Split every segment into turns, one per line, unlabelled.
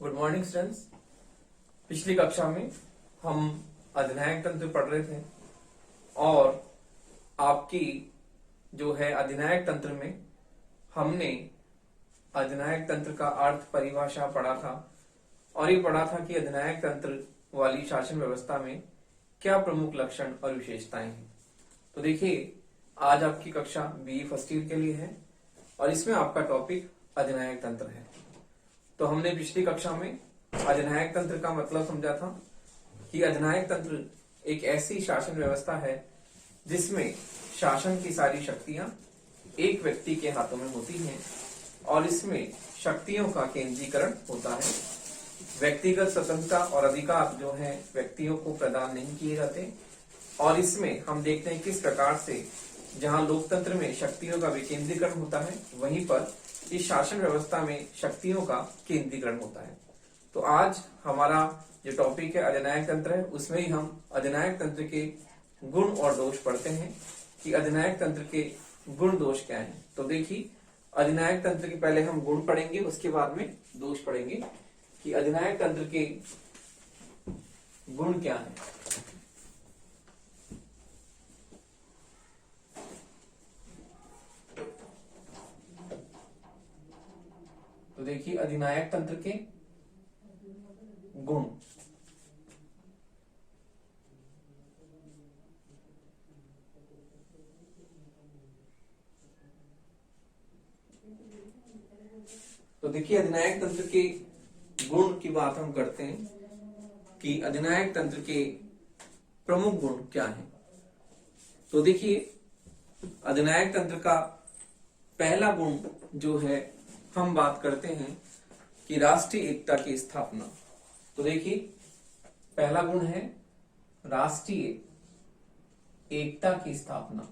Good morning students. पिछली कक्षा में हम अधिनायक तंत्र पढ़ रहे थे और आपकी जो है अधिनायक तंत्र में हमने अधिनायक तंत्र का अर्थ परिभाषा पढ़ा था और ये पढ़ा था कि अधिनायक तंत्र वाली शासन व्यवस्था में क्या प्रमुख लक्षण और विशेषताएं हैं। तो देखिए, आज आपकी कक्षा बीई फर्स्ट ईयर के लिए है और इसमें आपका टॉपिक अधिनायक तंत्र है। तो हमने पिछली कक्षा में अधिनायक तंत्र का मतलब समझा था कि अधिनायक तंत्र एक ऐसी शासन व्यवस्था है जिसमें शासन की सारी शक्तियां एक व्यक्ति के हाथों में होती हैं और इसमें शक्तियों का केंद्रीकरण होता है। व्यक्तिगत स्वतंत्रता और अधिकार जो है व्यक्तियों को प्रदान नहीं किए जाते और इसमें हम देखते हैं किस प्रकार से जहां लोकतंत्र में शक्तियों का विकेंद्रीकरण होता है, वहीं पर इस शासन व्यवस्था में शक्तियों का केंद्रीकरण होता है। तो आज हमारा जो टॉपिक है अधिनायक तंत्र है, उसमें ही हम अधिनायक तंत्र के गुण और दोष पढ़ते हैं कि अधिनायक तंत्र के गुण दोष क्या हैं। तो देखिए, अधिनायक तंत्र के पहले हम गुण पढ़ेंगे, उसके बाद में दोष पढ़ेंगे कि अधिनायक तंत्र के गुण क्या हैं। तो देखिए, अधिनायक तंत्र के गुण। तो देखिए, अधिनायक तंत्र के गुण की बात हम करते हैं कि अधिनायक तंत्र के प्रमुख गुण क्या हैं। तो देखिए, अधिनायक तंत्र का पहला गुण जो है हम बात करते हैं कि राष्ट्रीय एकता की स्थापना। तो देखिए, पहला गुण है राष्ट्रीय एकता की स्थापना।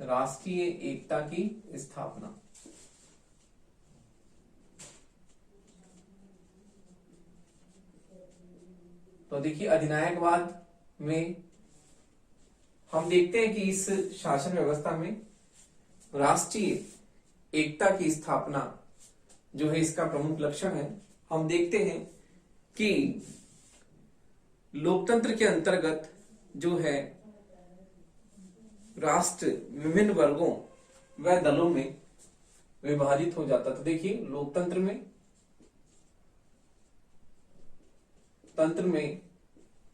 राष्ट्रीय एकता की स्थापना। तो देखिए, अधिनायकवाद में हम देखते हैं कि इस शासन व्यवस्था में राष्ट्रीय एकता की स्थापना जो है इसका प्रमुख लक्षण है। हम देखते हैं कि लोकतंत्र के अंतर्गत जो है राष्ट्र विभिन्न वर्गों व दलों में विभाजित हो जाता। तो देखिए, लोकतंत्र में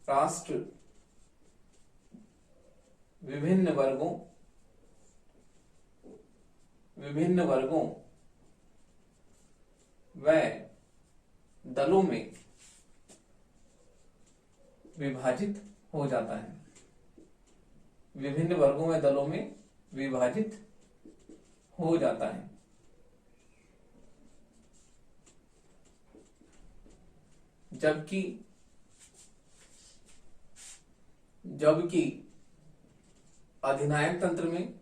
राष्ट्र विभिन्न वर्गों व दलों में विभाजित हो जाता है। विभिन्न वर्गों व दलों में विभाजित हो जाता है। जबकि अधिनायक तंत्र में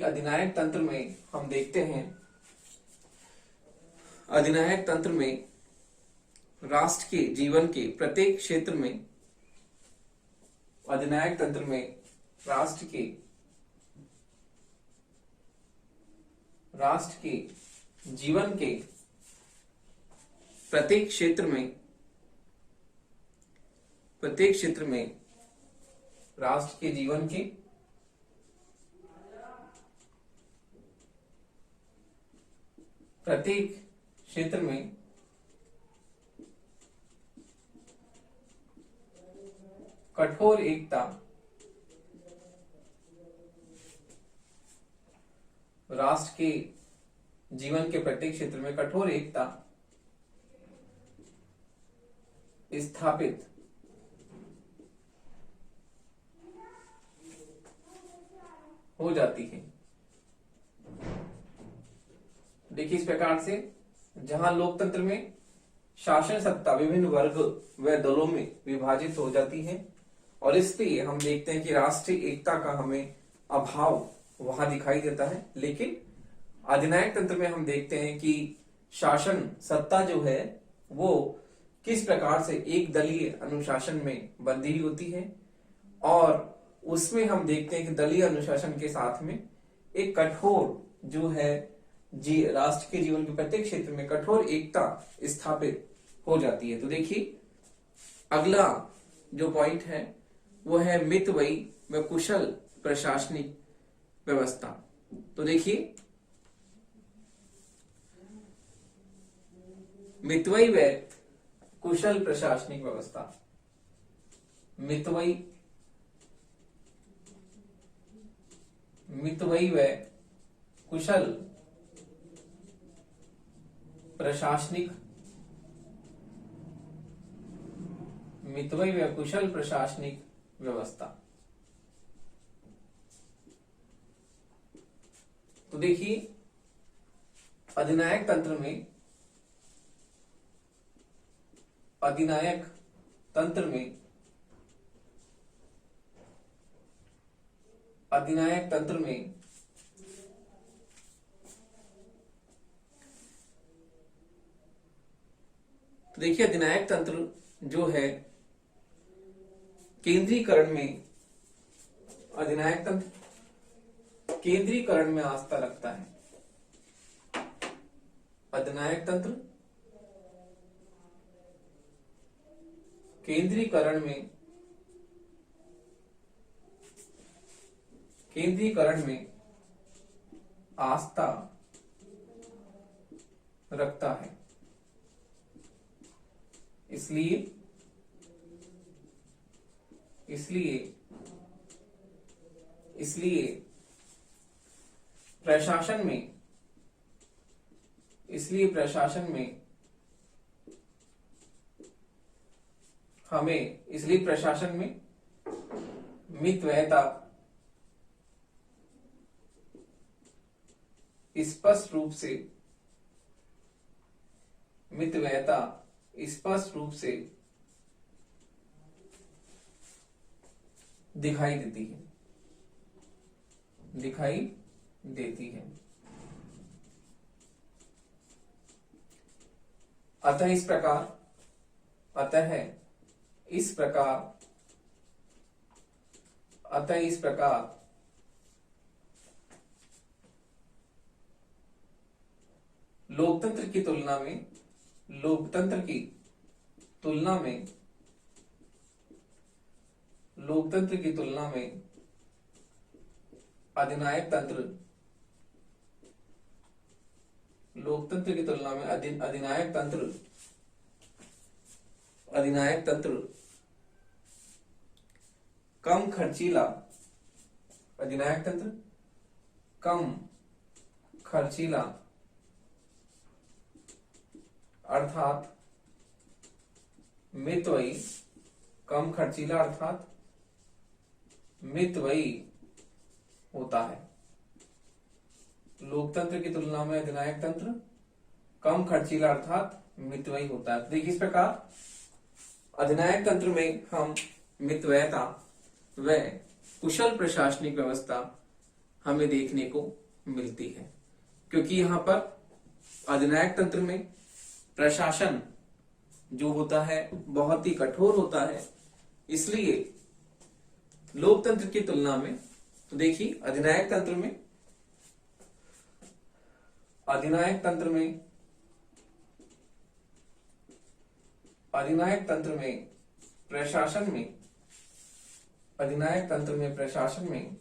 अधिनायक तंत्र में हम देखते हैं, अधिनायक तंत्र में राष्ट्र के जीवन के प्रत्येक क्षेत्र में, अधिनायक तंत्र में राष्ट्र के जीवन के प्रत्येक क्षेत्र में राष्ट्र के जीवन के प्रत्येक क्षेत्र में कठोर एकता राष्ट्र के जीवन के प्रत्येक क्षेत्र में कठोर एकता स्थापित हो जाती है। देखिए, इस प्रकार से जहां लोकतंत्र में शासन सत्ता विभिन्न वर्ग व दलों में विभाजित हो जाती है और इसलिए हम देखते हैं कि राष्ट्रीय एकता का हमें अभाव वहां दिखाई देता है। लेकिन अधिनायक तंत्र में हम देखते हैं कि शासन सत्ता जो है वो किस प्रकार से एक दलीय अनुशासन में बंधी होती है, और उसमें हम देखते हैं कि दलीय अनुशासन के साथ में एक कठोर जो है राष्ट्र के जीवन के प्रत्येक क्षेत्र में कठोर एकता स्थापित हो जाती है। तो देखिए अगला जो पॉइंट है वो है मितव्ययी व कुशल प्रशासनिक व्यवस्था। तो देखिए मितव्ययी व कुशल प्रशासनिक व्यवस्था, मितव्ययी व कुशल प्रशासनिक, मितव्ययी व कुशल प्रशासनिक व्यवस्था। तो देखिए अधिनायक तंत्र में, अधिनायक तंत्र में, अधिनायक तंत्र में तो देखिए अधिनायक तंत्र जो है केंद्रीकरण में, अधिनायक तंत्र केंद्रीकरण में आस्था रखता है। अधिनायक तंत्र केंद्रीकरण में आस्था रखता है। इसलिए प्रशासन में मितव्ययता स्पष्ट रूप से दिखाई देती है। अतः इस प्रकार लोकतंत्र की तुलना में अधिनायक तंत्र कम खर्चीला, अधिनायक तंत्र कम खर्चीला अर्थात मितव्ययी, कम खर्चीला अर्थात मितव्ययी होता है। लोकतंत्र की तुलना में अधिनायक तंत्र कम खर्चीला अर्थात मितव्ययी होता है। देखिए इस प्रकार अधिनायक तंत्र में हम मितव्ययता व कुशल प्रशासनिक व्यवस्था हमें देखने को मिलती है, क्योंकि यहाँ पर अधिनायक तंत्र में प्रशासन जो होता है बहुत ही कठोर होता है। इसलिए लोकतंत्र की तुलना में, तो देखिए अधिनायक तंत्र में प्रशासन में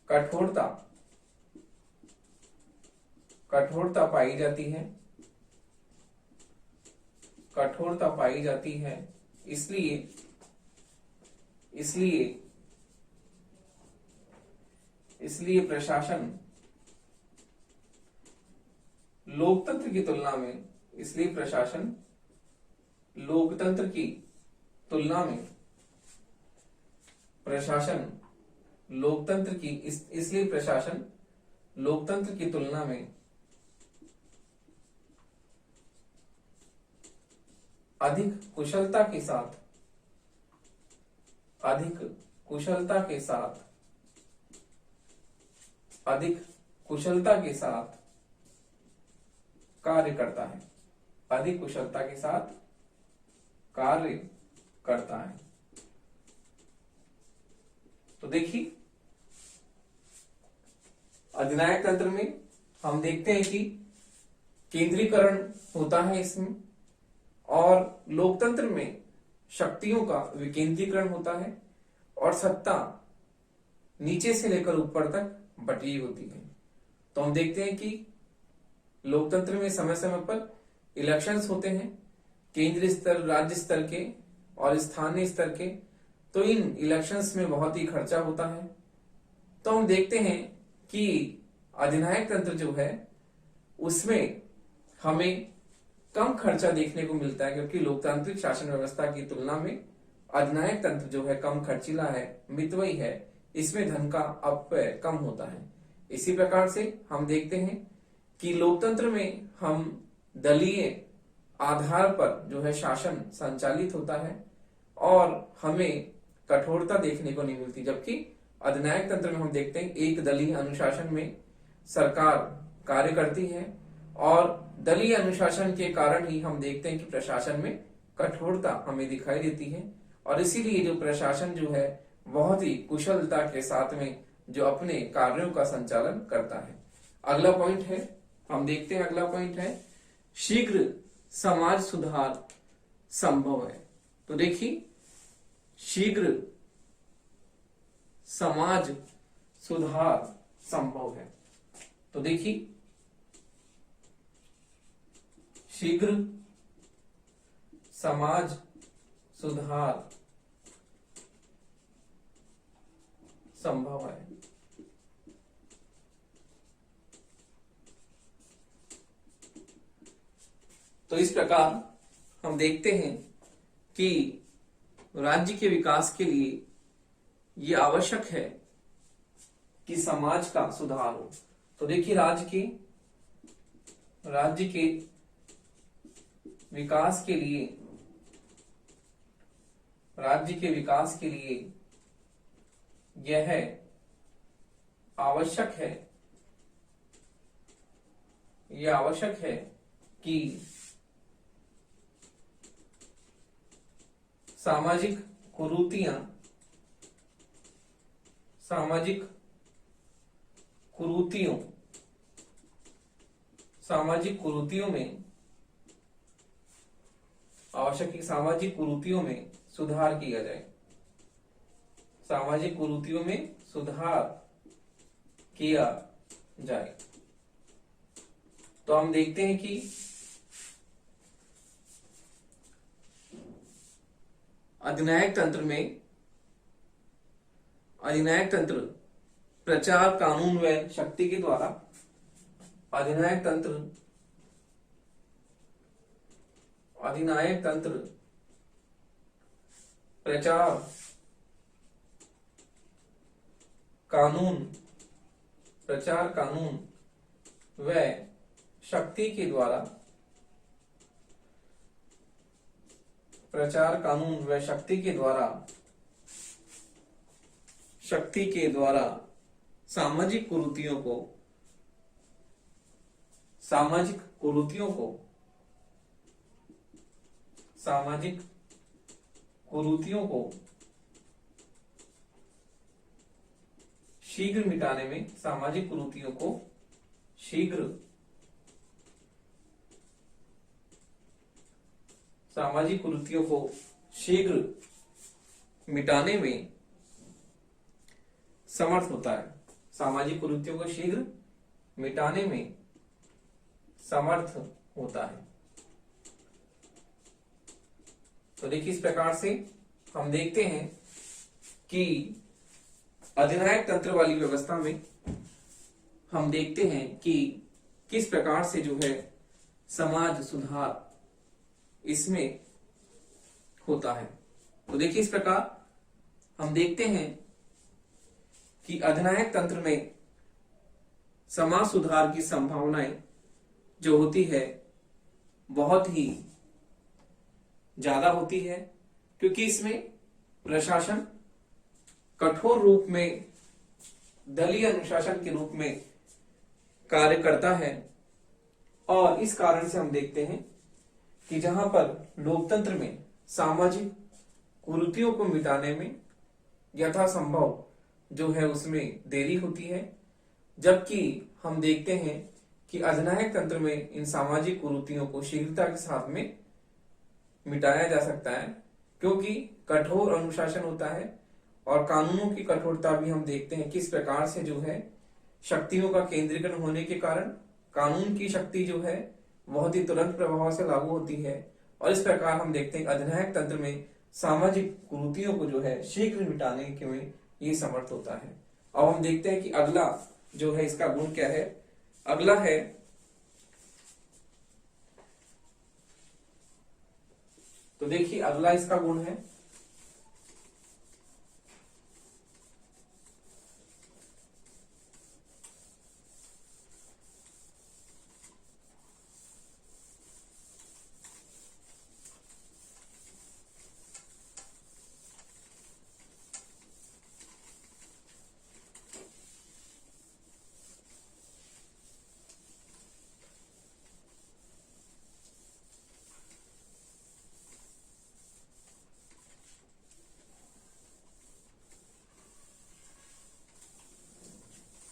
कठोरता पाई जाती है। इसलिए प्रशासन लोकतंत्र की तुलना में, इसलिए प्रशासन लोकतंत्र की तुलना में अधिक कुशलता के साथ अधिक कुशलता के साथ कार्य करता है, अधिक कुशलता के साथ कार्य करता है। तो देखिए अधिनायक तंत्र में हम देखते हैं कि केंद्रीकरण होता है इसमें, और लोकतंत्र में शक्तियों का विकेंद्रीकरण होता है और सत्ता नीचे से लेकर ऊपर तक बटी होती है। तो हम देखते हैं कि लोकतंत्र में समय समय पर इलेक्शंस होते हैं, केंद्रीय स्तर, राज्य स्तर के और स्थानीय स्तर के। तो इन इलेक्शंस में बहुत ही खर्चा होता है। तो हम देखते हैं कि अधिनायक तंत्र जो है उसमें हमें कम खर्चा देखने को मिलता है, क्योंकि लोकतांत्रिक शासन व्यवस्था की तुलना में अधिनायक तंत्र जो है कम खर्चीला है, मितव्ययी है, इसमें धन का अपव्यय कम होता है। इसी प्रकार से हम देखते हैं कि लोकतंत्र में हम दलीय आधार पर जो है शासन संचालित होता है और हमें कठोरता देखने को नहीं मिलती, जबकि अधिनायक तंत्र में हम देखते हैं एक दलीय अनुशासन में सरकार कार्य करती है और दलीय अनुशासन के कारण ही हम देखते हैं कि प्रशासन में कठोरता हमें दिखाई देती है, और इसीलिए जो प्रशासन जो है बहुत ही कुशलता के साथ में जो अपने कार्यों का संचालन करता है। अगला पॉइंट है, हम देखते हैं अगला पॉइंट है शीघ्र समाज सुधार संभव है। तो देखिए शीघ्र समाज सुधार संभव है। तो देखिए शीघ्र समाज सुधार संभव है। तो इस प्रकार हम देखते हैं कि राज्य के विकास के लिए ये आवश्यक है कि समाज का सुधार हो। तो देखिए राज्य के विकास के लिए, राज्य के विकास के लिए यह आवश्यक है, यह आवश्यक है कि सामाजिक कुरीतियां, सामाजिक कुरीतियों में आवश्यक है, सामाजिक कुरीतियों में सुधार किया जाए, सामाजिक कुरीतियों में सुधार किया जाए। तो हम देखते हैं कि अधिनायक तंत्र प्रचार, कानून व शक्ति के द्वारा, अधिनायक तंत्र प्रचार, कानून व शक्ति के द्वारा, प्रचार, कानून व शक्ति के द्वारा सामाजिक कुरीतियों को शीघ्र मिटाने में, सामाजिक कुरीतियों को शीघ्र मिटाने में समर्थ होता है, सामाजिक कुरीतियों को शीघ्र मिटाने में समर्थ होता है। तो देखिए इस प्रकार से हम देखते हैं कि अधिनायक तंत्र वाली व्यवस्था में हम देखते हैं कि किस प्रकार से जो है समाज सुधार इसमें होता है। तो देखिए इस प्रकार हम देखते हैं कि अधिनायक तंत्र में समाज सुधार की संभावनाएं जो होती है बहुत ही ज्यादा होती है, क्योंकि इसमें प्रशासन कठोर रूप में दलीय अनुशासन के रूप में कार्य करता है। और इस कारण से हम देखते हैं कि जहां पर लोकतंत्र में सामाजिक कुरीतियों को मिटाने में यथासंभव जो है उसमें देरी होती है, जबकि हम देखते हैं कि अधिनायक तंत्र में इन सामाजिक कुरीतियों को शीघ्रता के साथ में मिटाया जा सकता है, क्योंकि कठोर अनुशासन होता है। और कानूनों की कठोरता भी हम देखते हैं किस प्रकार से जो है शक्तियों का केंद्रीकरण होने के कारण कानून की शक्ति जो है बहुत ही तुरंत प्रभाव से लागू होती है। और इस प्रकार हम देखते हैं कि अधिनायक तंत्र में सामाजिक कुरीतियों को जो है शीघ्र मिटाने के में ये समर्थ होता है। अब हम देखते हैं कि अगला जो है इसका गुण क्या है। अगला है तो देखिए अगला इसका गुण है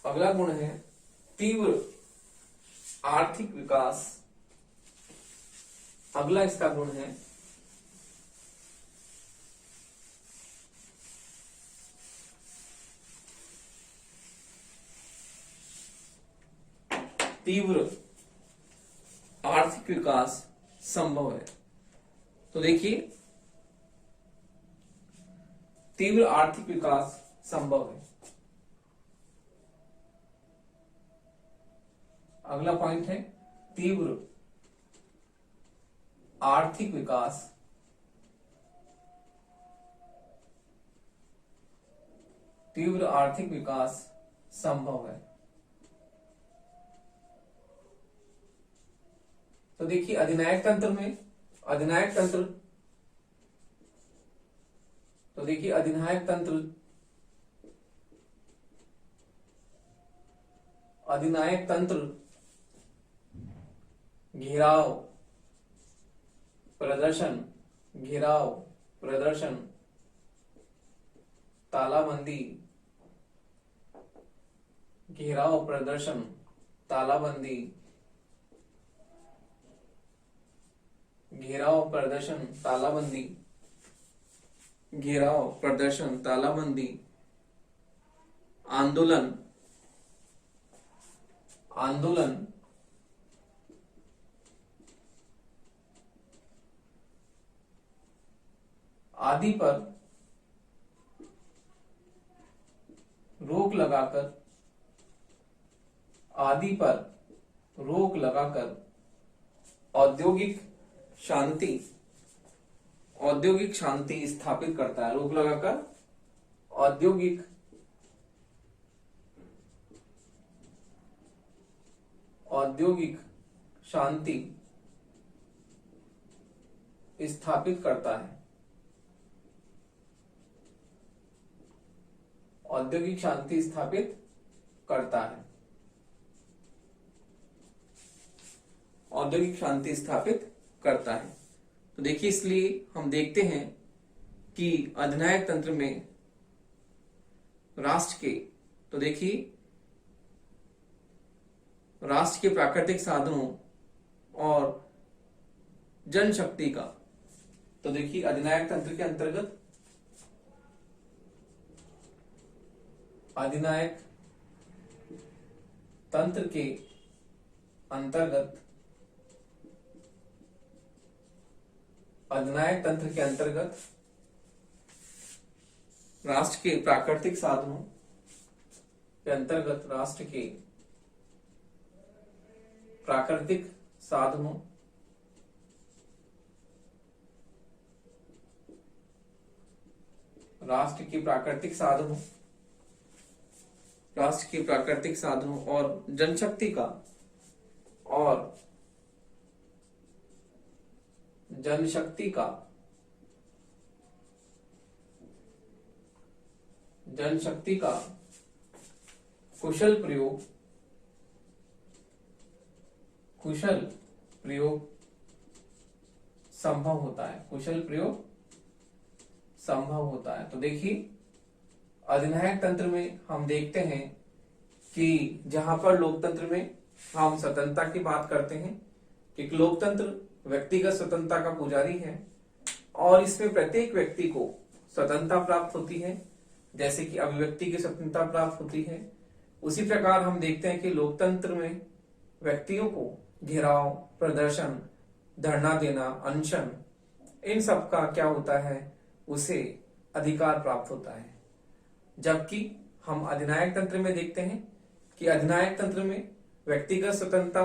अगला गुण है तीव्र आर्थिक विकास। अगला इसका गुण है तीव्र आर्थिक विकास संभव है। तो देखिए तीव्र आर्थिक विकास संभव है। अगला पॉइंट है तीव्र आर्थिक विकास तीव्र आर्थिक विकास संभव है। तो देखिए अधिनायक तंत्र में अधिनायक तंत्र तो देखिए अधिनायक तंत्र अधिनायक तंत्र घेराव प्रदर्शन घेराव प्रदर्शन तालाबंदी घेराव प्रदर्शन तालाबंदी घेराव प्रदर्शन तालाबंदी घेराव प्रदर्शन तालाबंदी आंदोलन आंदोलन आदि पर रोक लगाकर आदि पर रोक लगाकर औद्योगिक शांति स्थापित करता है। रोक लगाकर औद्योगिक शांति स्थापित करता है। औद्योगिक शांति स्थापित करता है। औद्योगिक शांति स्थापित करता है। तो देखिए इसलिए हम देखते हैं कि अधिनायक तंत्र में राष्ट्र के तो देखिए राष्ट्र के प्राकृतिक साधनों और जनशक्ति का तो देखिए अधिनायक तंत्र के अंतर्गत अधिनायक तंत्र के अंतर्गत अधिनायक तंत्र के अंतर्गत राष्ट्र के प्राकृतिक साधनों के अंतर्गत राष्ट्र के प्राकृतिक साधनों राष्ट्र के प्राकृतिक साधनों राष्ट्र के प्राकृतिक साधनों और जनशक्ति का और जनशक्ति का जनशक्ति का कुशल प्रयोग संभव होता है, कुशल प्रयोग संभव होता है। तो देखिए अधिनायक तंत्र में हम देखते हैं कि जहां पर लोकतंत्र में हम स्वतंत्रता की बात करते हैं कि लोकतंत्र व्यक्तिगत स्वतंत्रता का पुजारी है और इसमें प्रत्येक व्यक्ति को स्वतंत्रता प्राप्त होती है, जैसे कि अभिव्यक्ति की स्वतंत्रता प्राप्त होती है। उसी प्रकार हम देखते हैं कि लोकतंत्र में व्यक्तियों को घेराव, प्रदर्शन, धरना देना, अनशन, इन सब का क्या होता है, उसे अधिकार प्राप्त होता है। जबकि हम अधिनायक तंत्र में देखते हैं कि अधिनायक तंत्र में व्यक्तिगत स्वतंत्रता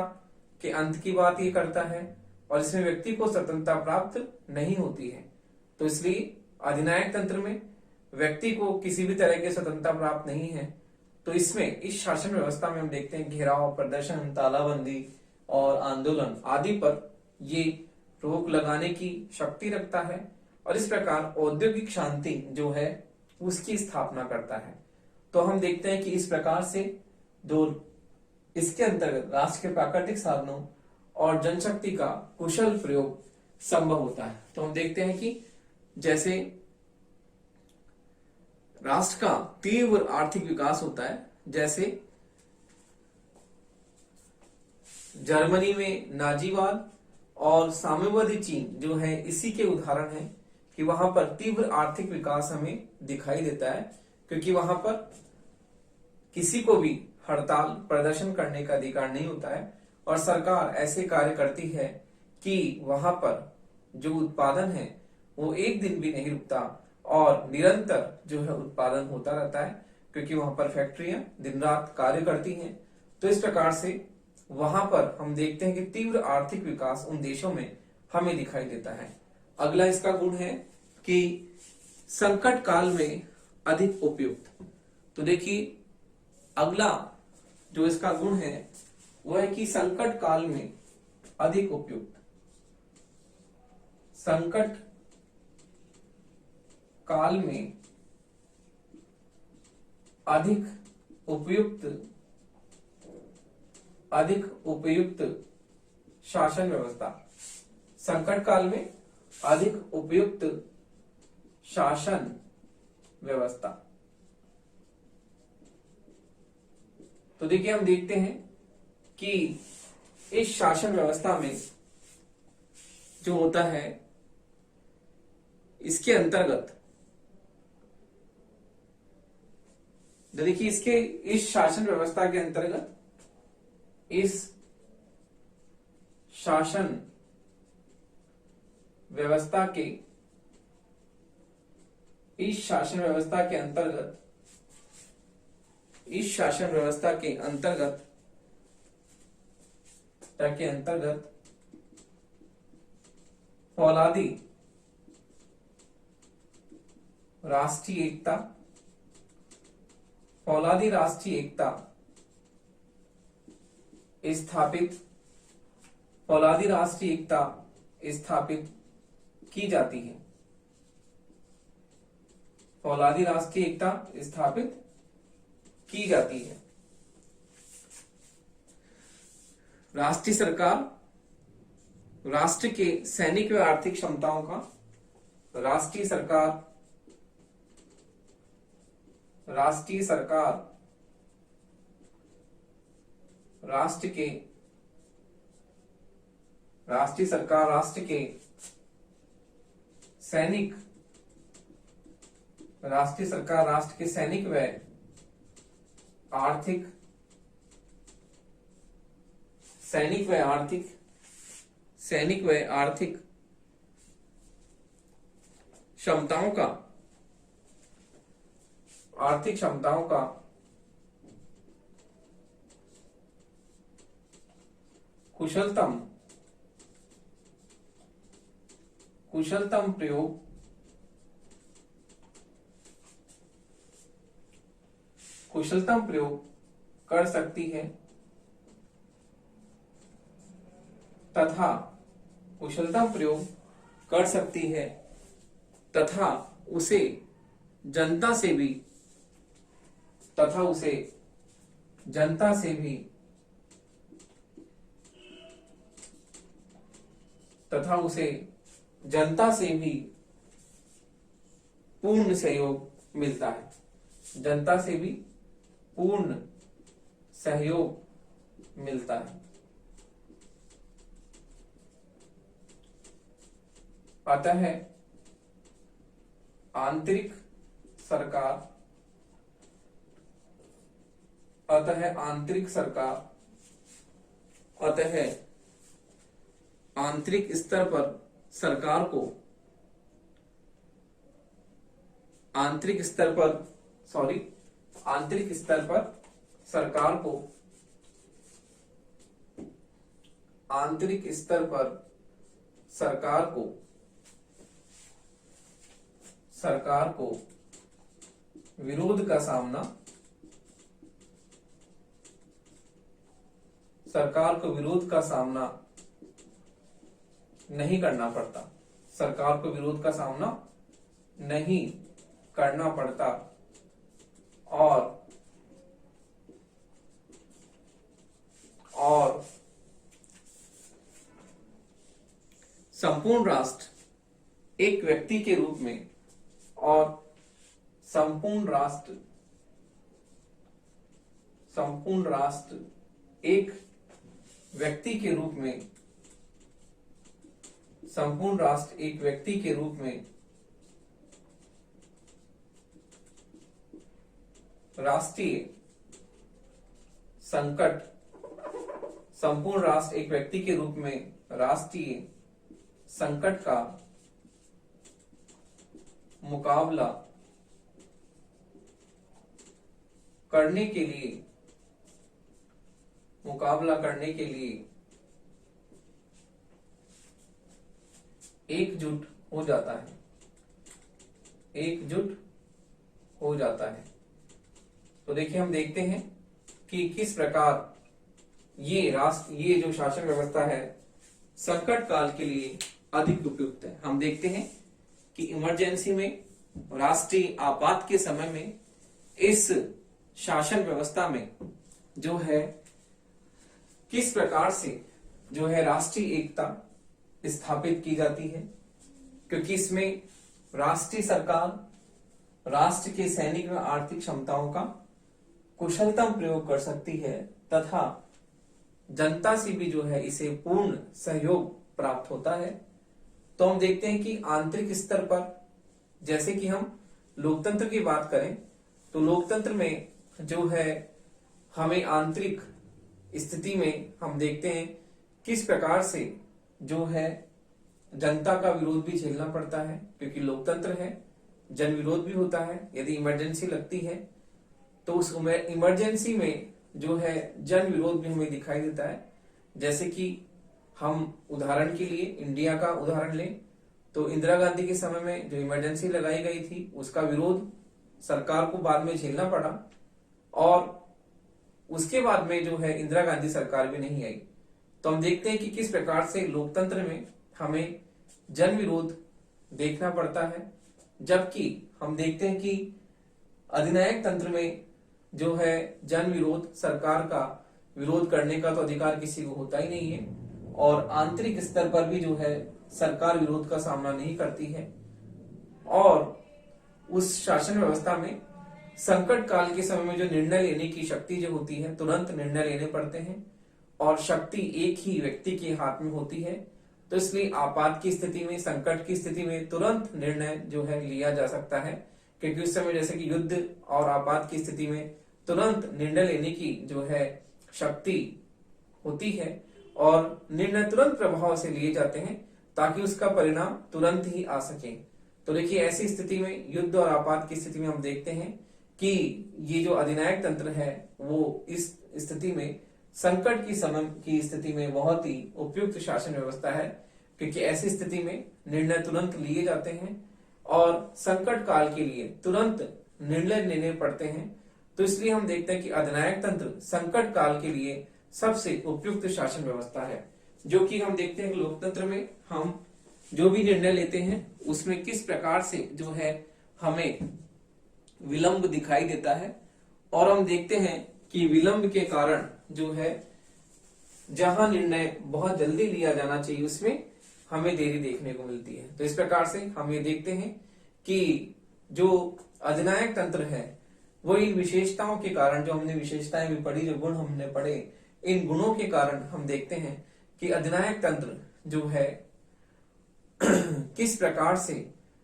के अंत की बात ये करता है और इसमें व्यक्ति को स्वतंत्रता प्राप्त नहीं होती है। तो इसलिए अधिनायक तंत्र में व्यक्ति को किसी भी तरह की स्वतंत्रता प्राप्त नहीं है। तो इसमें इस शासन व्यवस्था में हम देखते हैं घेराव, प्रदर्शन, तालाबंदी और आंदोलन आदि पर ये रोक लगाने की शक्ति रखता है और इस प्रकार औद्योगिक शांति जो है उसकी स्थापना करता है। तो हम देखते हैं कि इस प्रकार से दो इसके अंतर्गत राष्ट्र के प्राकृतिक साधनों और जनशक्ति का कुशल प्रयोग संभव होता है। तो हम देखते हैं कि जैसे राष्ट्र का तीव्र आर्थिक विकास होता है, जैसे जर्मनी में नाजीवाद और साम्यवादी चीन जो है इसी के उदाहरण है कि वहां पर तीव्र आर्थिक विकास हमें दिखाई देता है, क्योंकि वहां पर किसी को भी हड़ताल, प्रदर्शन करने का अधिकार नहीं होता है और सरकार ऐसे कार्य करती है कि वहां पर जो उत्पादन है वो एक दिन भी नहीं रुकता और निरंतर जो है उत्पादन होता रहता है, क्योंकि वहां पर फैक्ट्रियां दिन रात कार्य करती हैं। तो इस प्रकार से वहां पर हम देखते हैं कि तीव्र आर्थिक विकास उन देशों में हमें दिखाई देता है। अगला इसका गुण है कि संकट काल में अधिक उपयुक्त। तो देखिए अगला जो इसका गुण है वह है कि संकट काल में अधिक उपयुक्त। संकट काल में अधिक उपयुक्त शासन व्यवस्था। संकट काल में अधिक उपयुक्त शासन व्यवस्था। तो देखिए हम देखते हैं कि इस शासन व्यवस्था में जो होता है इसके अंतर्गत देखिए इस शासन व्यवस्था के अंतर्गत इस शासन व्यवस्था के अंतर्गत फौलादी राष्ट्रीय एकता स्थापित की जाती है। फौलादी राष्ट्रीय एकता स्थापित की जाती है। राष्ट्रीय सरकार राष्ट्र के सैनिक व आर्थिक क्षमताओं का राष्ट्रीय सरकार राष्ट्र के सैनिक व आर्थिक क्षमताओं का कुशलतम प्रयोग कर सकती है तथा उसे जनता से भी जनता से भी तथा उसे जनता से भी पूर्ण सहयोग मिलता है। जनता से भी पूर्ण सहयोग मिलता है। अतः आंतरिक सरकार अतः आंतरिक स्तर पर सरकार को आंतरिक स्तर पर सरकार को विरोध का सामना नहीं करना पड़ता। सरकार को विरोध का सामना नहीं करना पड़ता और संपूर्ण राष्ट्र एक व्यक्ति के रूप में संपूर्ण राष्ट्र एक व्यक्ति के रूप में राष्ट्रीय संकट का मुकाबला करने के लिए एकजुट हो जाता है। तो देखिए, हम देखते हैं कि किस प्रकार ये जो शासन व्यवस्था है संकट काल के लिए अधिक उपयुक्त है। हम देखते हैं कि इमरजेंसी में, राष्ट्रीय आपात के समय में इस शासन व्यवस्था में जो है किस प्रकार से जो है राष्ट्रीय एकता स्थापित की जाती है, क्योंकि इसमें राष्ट्रीय सरकार राष्ट्र के सैनिक व आर्थिक क्षमताओं का कुशलतम प्रयोग कर सकती है तथा जनता से भी जो है इसे पूर्ण सहयोग प्राप्त होता है। तो हम देखते हैं कि आंतरिक स्तर पर, जैसे कि हम लोकतंत्र की बात करें तो लोकतंत्र में जो है हमें आंतरिक स्थिति में हम देखते हैं किस प्रकार से जो है जनता का विरोध भी झेलना पड़ता है, क्योंकि लोकतंत्र है, जन विरोध भी होता है। यदि इमरजेंसी लगती है तो उस इमरजेंसी में जो है जन विरोध भी हमें दिखाई देता है। जैसे कि हम उदाहरण के लिए इंडिया का उदाहरण लें तो इंदिरा गांधी के समय में जो इमरजेंसी लगाई गई थी उसका विरोध सरकार को बाद में झेलना पड़ा और उसके बाद में जो है इंदिरा गांधी सरकार भी नहीं आई। तो हम देखते हैं कि किस प्रकार से लोकतंत्र में हमें जन विरोध देखना पड़ता है, जबकि हम देखते हैं कि अधिनायक तंत्र में जो है जन विरोध, सरकार का विरोध करने का तो अधिकार किसी को होता ही नहीं है और आंतरिक स्तर पर भी जो है सरकार विरोध का सामना नहीं करती है। और उस शासन व्यवस्था में संकट काल के समय में जो निर्णय लेने की शक्ति जो होती है, तुरंत निर्णय लेने पड़ते हैं और शक्ति एक ही व्यक्ति के हाथ में होती है। तो इसलिए आपात की स्थिति में, संकट की स्थिति में तुरंत निर्णय जो है लिया जा सकता है, क्योंकि उस समय जैसे कि युद्ध और आपात की स्थिति में तुरंत निर्णय लेने की जो है शक्ति होती है और निर्णय तुरंत प्रभाव से लिए जाते हैं ताकि उसका परिणाम तुरंत ही आ सके। तो देखिए, ऐसी स्थिति में, युद्ध और आपात की स्थिति में हम देखते हैं कि ये जो अधिनायक तंत्र है वो इस स्थिति में, संकट की समय की स्थिति में बहुत ही उपयुक्त शासन व्यवस्था है, क्योंकि ऐसी स्थिति में निर्णय तुरंत लिए जाते हैं और संकट काल के लिए तुरंत निर्णय लेने पड़ते हैं। तो इसलिए हम देखते हैं कि अधिनायक तंत्र संकट काल के लिए सबसे उपयुक्त शासन व्यवस्था है, जो कि हम देखते हैं कि लोकतंत्र में हम जो भी निर्णय लेते हैं उसमें किस प्रकार से जो है हमें विलंब दिखाई देता है। और हम देखते हैं कि विलंब के कारण जो है जहां निर्णय बहुत जल्दी लिया जाना चाहिए उसमें हमें देरी देखने को मिलती है। तो इस प्रकार से हम ये देखते हैं कि जो अधिनायक तंत्र है वो इन विशेषताओं के कारण, जो हमने विशेषताएं भी पढ़ी, जो गुण हमने पढ़े, इन गुणों के कारण हम देखते हैं कि अधिनायक तंत्र जो है किस प्रकार से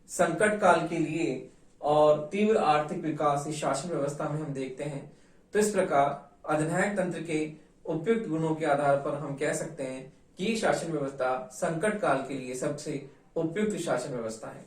संकट काल के लिए और तीव्र आर्थिक विकास इस शासन व्यवस्था में हम देखते हैं। तो इस प्रकार अधिनायक तंत्र के उपयुक्त गुणों के आधार पर हम कह सकते हैं कि शासन व्यवस्था संकट काल के लिए सबसे उपयुक्त शासन व्यवस्था है।